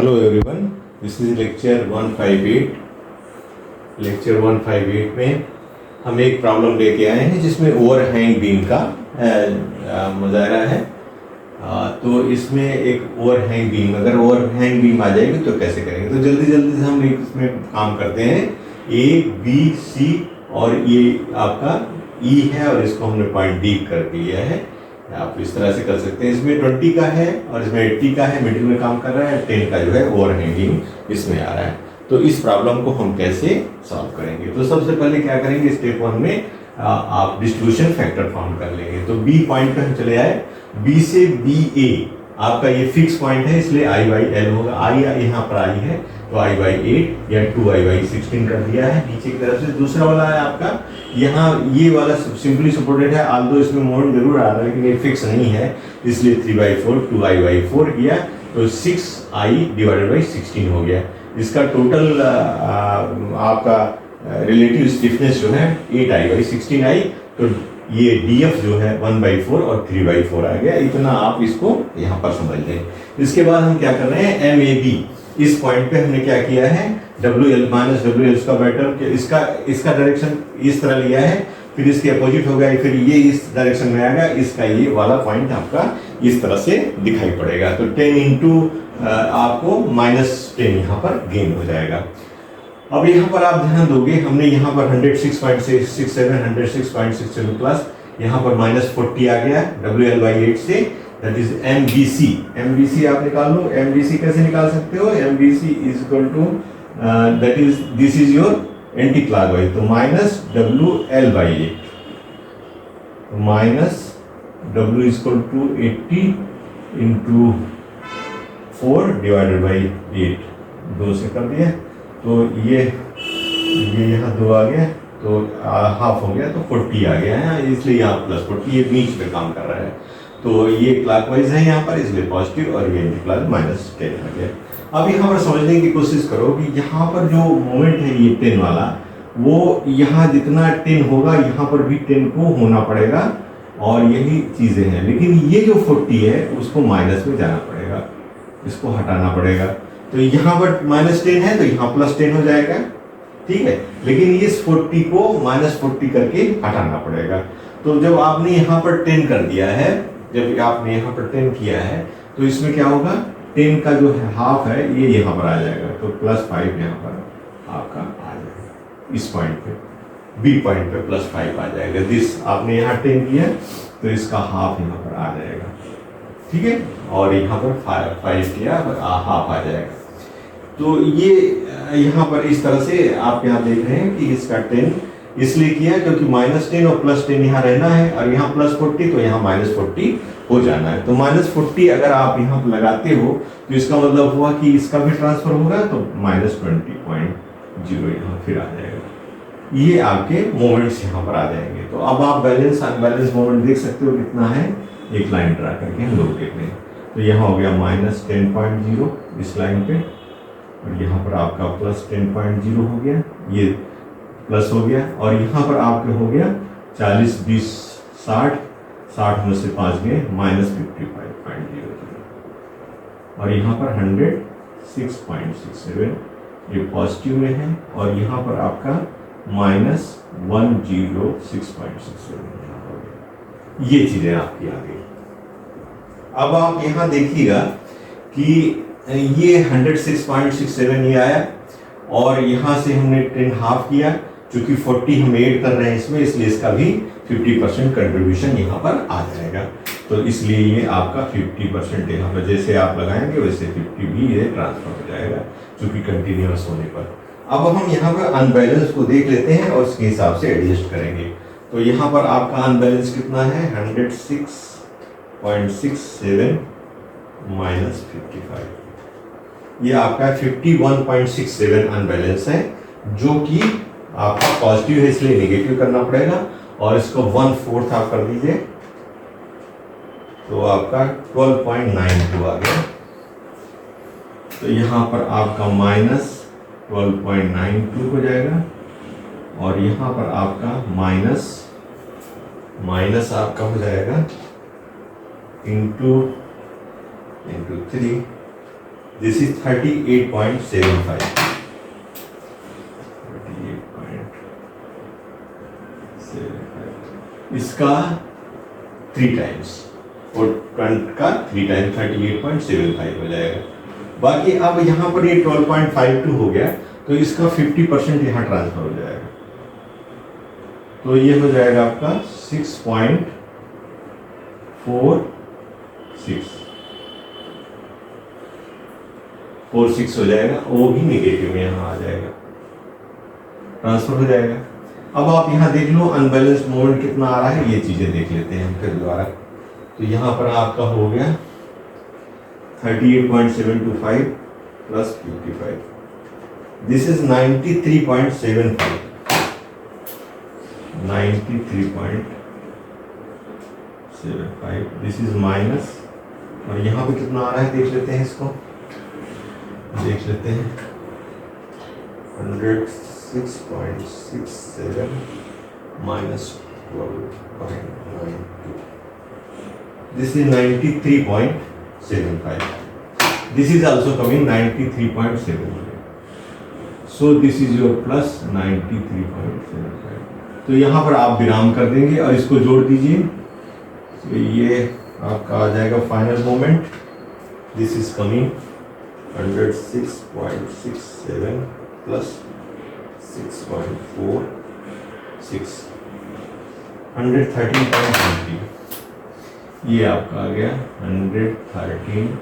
Hello everyone, this is lecture 158। Lecture 158 में हम एक प्रॉब्लम लेके आए हैं जिसमें ओवरहैंग बीम का मुजाहरा है। तो इसमें एक ओवरहैंग बीम, अगर ओवरहैंग बीम आ जाएगी तो कैसे करेंगे। तो जल्दी जल्दी से हम इसमें काम करते हैं। ए बी सी और ये आपका ई है और इसको हमने पॉइंट डी कर दिया है। आप इस तरह से कर सकते हैं। इसमें 20 का है और इसमें 80 का है, मिडिल में काम कर रहा है। 10 का जो है ओवरहैंगिंग इसमें आ रहा है। तो इस प्रॉब्लम को हम कैसे सॉल्व करेंगे। तो सबसे पहले क्या करेंगे, स्टेप 1 में आप डिस्ट्रीब्यूशन फैक्टर फाउंड कर लेंगे। तो बी पॉइंट पे हम चले आए। बी से बी ए आपका ये फिक्स पॉइंट है, इसलिए आई बाई एल होगा। आई यहाँ पर आई है तो आई बाई 8 या 2i/16 कर दिया है नीचे की तरफ से। दूसरा वाला है आपका यहाँ, ये वाला सिंपली सपोर्टेड है, आल्दो इसमें मोमेंट जरूर आ रहा है लेकिन ये फिक्स नहीं है, इसलिए 3/4 2i/4 किया तो 6i/16 हो गया। इसका टोटल आपका रिलेटिव स्टिफनेस जो है 8i/16 आई। तो ये DF जो है 1/4 और 3/4 आ गया। इतना आप इसको यहाँ पर समझ लें। इसके बाद हम क्या कर रहे हैं, MAB इस पॉइंट पे हमने क्या किया है, WL माइनस WL इसका बेटर, इसका डायरेक्शन इस तरह लिया है, फिर इसके अपोजिट हो गया, फिर ये इस डायरेक्शन में आएगा, इसका ये वाला पॉइंट आपका इस तरह से दिखाई पड़ेगा। तो 10 इंटू आपको -10 यहाँ पर गेन हो जाएगा। अब यहाँ पर आप ध्यान दोगे, हमने यहाँ पर 106.67 106.67 प्लस यहाँ पर -40 आ गया WL/8 से, दैट इज MBC। MBC आप निकाल लो। MBC कैसे निकाल सकते हो, MBC is equal to that is this is your anti clockwise, तो -WL/8 minus W is equal to 80 into 4 divided by 8, 2 से कर दिया। तो ये यहाँ 2 आ गया तो हाफ हो गया तो 40 आ गया है, इसलिए यहाँ +40 ये बीच में काम कर रहा है। तो ये क्लॉकवाइज है यहाँ पर, इसलिए पॉजिटिव, और ये एंटी क्लॉक -10 आ गया। अब यहाँ पर समझने की कोशिश करो कि यहाँ पर जो मोमेंट है ये 10 वाला, वो यहाँ जितना 10 होगा यहाँ पर भी 10 को होना पड़ेगा, और यही चीज़ें हैं। लेकिन ये जो 40 है उसको माइनस में जाना पड़ेगा, इसको हटाना पड़ेगा। तो यहाँ पर -10 है तो यहाँ +10 हो जाएगा, ठीक है। लेकिन इस 40 को -40 करके हटाना पड़ेगा। तो जब आपने यहाँ पर 10 कर दिया है, जब आपने यहाँ पर 10 किया है तो इसमें क्या होगा, 10 का जो है हाफ है ये यहाँ पर आ जाएगा, तो +5 यहाँ पर आपका आ जाएगा। इस पॉइंट पे, बी पॉइंट पे +5 आ जाएगा। दिस आपने यहाँ 10 किया तो इसका हाफ यहाँ पर आ जाएगा, ठीक है। और यहाँ पर 5 किया, हाफ आ जाएगा। तो ये यहाँ पर इस तरह से आप यहाँ देख रहे हैं कि इसका 10 इसलिए किया क्योंकि -10 और +10 यहाँ रहना है, और यहाँ +40 तो यहाँ -40 हो जाना है। तो -40 अगर आप यहाँ पर लगाते हो तो इसका मतलब हुआ कि इसका भी ट्रांसफर होगा, तो -20.0 यहाँ फिर आ जाएगा। ये आपके मोमेंट्स यहाँ पर आ जाएंगे। तो अब आप बैलेंस अनबैलेंस मोमेंट देख सकते हो कितना है, एक लाइन ड्रा करके हम लोग देख लें। तो यहाँ हो गया -10.0 इस लाइन पे, और यहाँ पर आपका +10.0 हो गया, ये प्लस हो गया, और यहाँ पर आपके हो गया 40 20 60 60 में से 5 गए -55.0, और यहाँ पर 106.67 ये पॉजिटिव में है, और यहाँ पर आपका -106.67 हो गया। ये चीजें आपकी आ गई। अब आप यहाँ देखिएगा कि ये 106.67 ये आया, और यहाँ से हमने 10 हाफ किया, चूंकि 40 हम ऐड कर रहे हैं इसमें, इसलिए इसका भी 50% कंट्रीब्यूशन यहाँ पर आ जाएगा। तो इसलिए ये आपका 50% यहाँ पर जैसे आप लगाएंगे वैसे 50 भी ये ट्रांसफर हो जाएगा, चूंकि कंटिन्यूअस होने पर। अब हम यहाँ पर अनबैलेंस को देख लेते हैं और उसके हिसाब से एडजस्ट करेंगे। तो यहाँ पर आपका अनबैलेंस कितना है, 106.67 -55, ये आपका 51.67 अनबैलेंस है, जो कि आपका पॉजिटिव है इसलिए नेगेटिव करना पड़ेगा, और इसको 1/4 आप कर दीजिए तो आपका 12.92 आ गया। तो यहाँ पर आपका -12.92 हो जाएगा, और यहाँ पर आपका माइनस आपका हो जाएगा इंटू 3 दिस इज 38.75, 38.75, इसका 3 टाइम्स और करंट का 3 टाइम्स 38.75 हो जाएगा। बाकी अब यहाँ पर ये 12.52 हो गया, तो इसका 50% यहाँ ट्रांसफर हो जाएगा, तो ये हो जाएगा आपका 6.46 हो जाएगा, वो भी नेगेटिव में यहाँ आ जाएगा, ट्रांसफर हो जाएगा। अब आप यहाँ देख लो अनबैलेंस्ड मोमेंट कितना आ रहा है, ये चीजें देख लेते हैं हम फिर दोबारा। तो यहाँ पर आपका हो गया 38.725 plus 55, this is 93.75, 93.75, this is minus, और यहाँ पे कितना आ रहा है देख लेते हैं, इसको देख लेते हैं, 106.67 minus 12.92, this is 93.75, this is also coming 93.75, so this is your plus 93.75। तो यहाँ पर आप विराम कर देंगे और इसको जोड़ दीजिए, तो ये आपका आ जाएगा final moment, this is coming 106.67 plus 6.46, 113.20, ये आपका आ गया 113.13,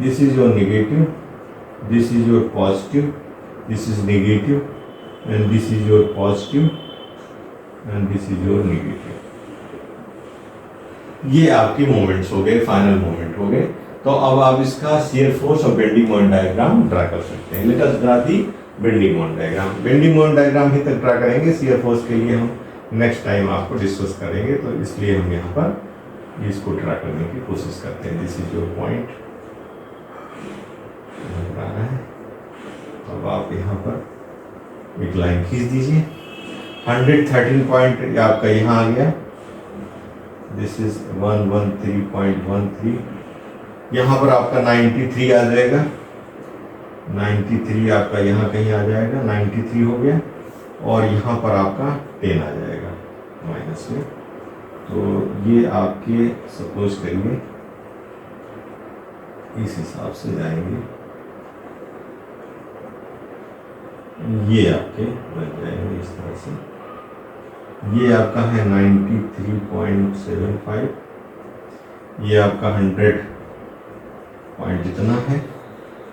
this is your negative, this is your positive, this is negative, and this is your positive, and this is your negative. ये आपके मोमेंट्स हो गए, फाइनल मोमेंट हो गए। तो अब आप इसका शियर फोर्स और बेंडिंग मोमेंट डायग्राम ड्रा कर सकते हैं। Let us draw the bending moment diagram. Bending moment diagram ही तक ड्रा करेंगे, शियर फोर्स के लिए हम नेक्स्ट टाइम आपको डिस्कस करेंगे, तो इसलिए हम यहाँ पर इसको ड्रा करने की कोशिश करते हैं। दिस इज योर पॉइंट, अब आप यहाँ पर एक लाइन खींच दीजिए, 113 पॉइंट आपका यहाँ आ गया, दिस इज 113.13, यहाँ पर आपका 93 आ जाएगा, 93 आपका यहाँ कहीं आ जाएगा, 93 हो गया, और यहाँ पर आपका 10 आ जाएगा माइनस में। तो ये आपके सपोज करिए इस हिसाब से जाएंगे, ये आपके बन जाएंगे इस तरह से। ये आपका है 93.75, ये आपका 100 पॉइंट इतना है,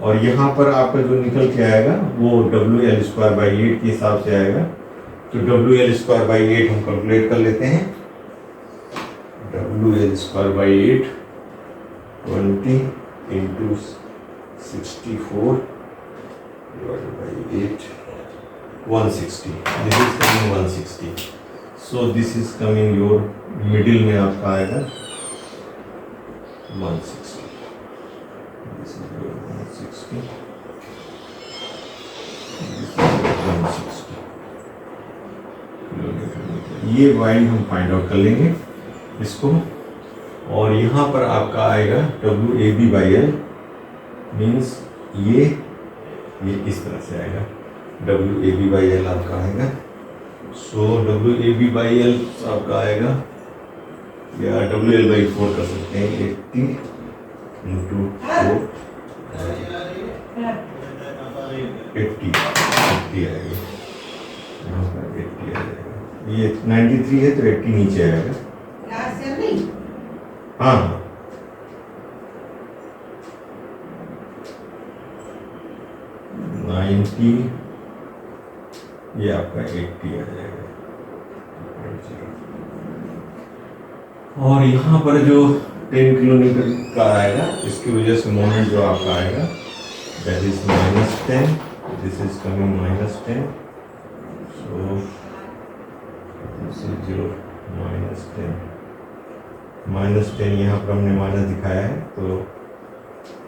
और यहाँ पर आपका जो निकल के आएगा वो WL²/8 के हिसाब से आएगा। तो WL²/8 हम कैलकुलेट कर लेते हैं, WL²/8 20 into 64 divided by 8, 160, this is coming 160, so this is coming your middle में आपका आएगा 160, this is your 160, this is 160 kilometre. ये वाइड हम फाइंड आउट कर लेंगे इसको, और यहाँ पर आपका आएगा WAB/L मीन्स ये इस तरह से आएगा, WAB/L आपका आएगा। सो WAB/L आपका आएगा, या WL/4 कर सकते हैं, 80 into 4, 80 आएगा, यहाँ पर 80 आ जाएगा। ये 93 है तो 80 नीचे आएगा। हाँ 90, ये आपका 80 आ जाएगा। और यहाँ पर जो 10 किलोमीटर का आएगा, इसकी वजह से मोमेंट जो आपका आएगा that is -10, this is coming -10, so this is your -10, यहाँ पर हमने माइनस दिखाया है, तो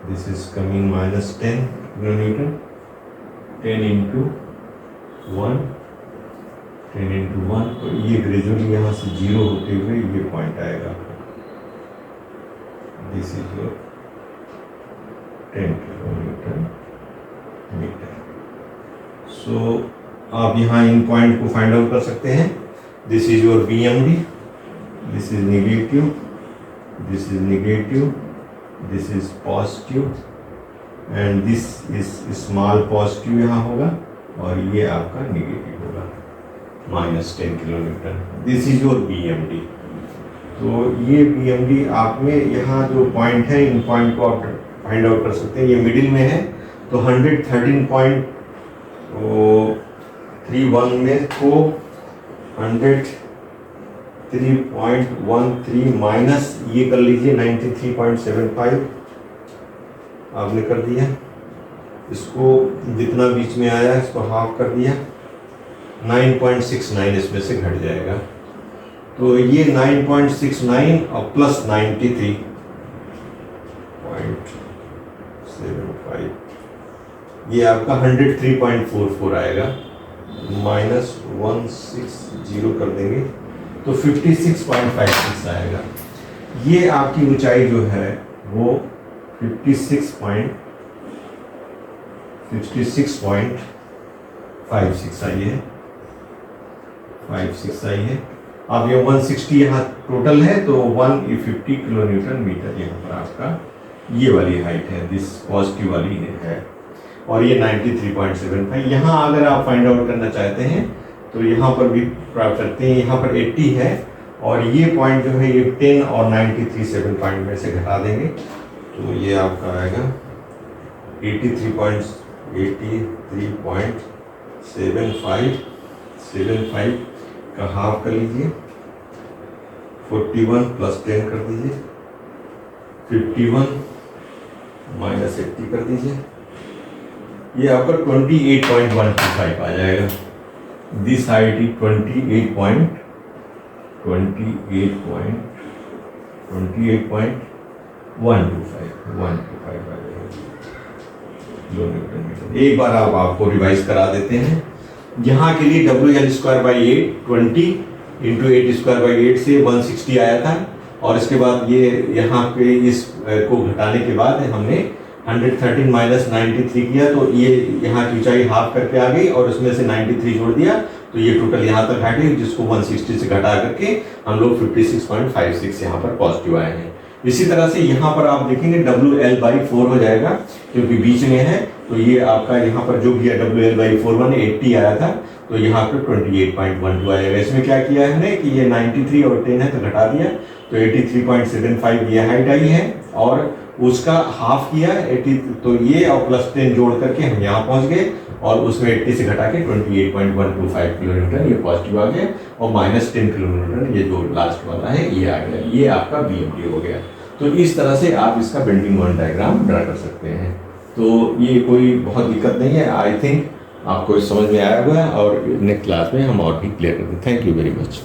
this is coming -10 kilometre, 10 into 1, 10 into 1, तो ये ग्रेजुअली यहाँ से 0 होते हुए ये पॉइंट आएगा आपका, this is your 10 kilonewton metre. So आप यहाँ इन पॉइंट को फाइंड आउट कर सकते हैं। This is your BMD, this is negative, this is negative, this is positive and this is small positive यहाँ होगा और ये आपका नेगेटिव होगा -10 kilometre. This is your BMD। तो ये BMD आप में यहाँ जो पॉइंट है इन पॉइंट को आप फाइंड आउट कर सकते हैं। ये मिडिल में है तो 113.31 में को 103.13 माइनस ये कर लीजिए 93.75 आपने कर दिया। इसको जितना बीच में आया इसको हाफ कर दिया, 9.69 इसमें से घट जाएगा। तो ये 9.69 और प्लस 93.75 ये आपका 103.44 आएगा, -160 कर देंगे तो 56.56 आएगा। ये आपकी ऊंचाई जो है वो 56.56 आई है, 56 आई है। अब ये 160 यहाँ टोटल है तो 150 किलोन्यूटन मीटर यहाँ पर आपका ये वाली हाइट है, दिस पॉजिटिव वाली है। और ये 93.75। यहाँ अगर आप फाइंड आउट करना चाहते हैं तो यहाँ पर भी प्राप्त करते हैं। यहाँ पर 80 है और ये पॉइंट जो है ये 10 और 93.7 पॉइंट में से घटा देंगे तो ये आपका आएगा 83.75 का हाफ कर लीजिए, 41 प्लस 10 कर दीजिए, 51 माइनस 80 कर दीजिए, ये आपका 28.125 आ जाएगा। This height is 125 kilometre metre. एक बार आपको रिवाइज करा देते हैं। यहाँ के लिए WL²/8 20 इंटू 8²/8 से 160 आया था और इसके बाद ये यहाँ पे इस को घटाने के बाद हमने 113 माइनस 93 किया तो ये यहाँ की ऊंचाई हाफ करके आ गई और उसमें से 93 जोड़ दिया तो ये टोटल यहाँ तक हाइट है, जिसको 160 से घटा करके हम लोग 56.56 यहाँ पर पॉजिटिव आए हैं। इसी तरह से यहाँ पर आप देखेंगे WL/4 हो जाएगा क्योंकि बीच में है तो ये आपका यहाँ पर जो भी है WL/4 मैंने 80 आया था तो यहाँ पर 28.12 आएगा। इसमें क्या किया है हमने कि ये 93 और 10 है तो घटा दिया तो 83.75 ये हाइट आई है और उसका हाफ किया 80 तो ये और प्लस 10 जोड़ करके हम यहाँ पहुँच गए और उसमें 80 से घटा के 28.125 किलोमीटर ये पॉजिटिव आ गया और -10 किलोमीटर ये जो लास्ट वाला है ये आ गया। ये आपका BMD हो गया। तो इस तरह से आप इसका बेंडिंग मोमेंट डायग्राम ड्रा कर सकते हैं। तो ये कोई बहुत दिक्कत नहीं है। आई थिंक आपको समझ में आया होगा और नेक्स्ट क्लास में हम और भी क्लियर करते हैं। Thank you very much.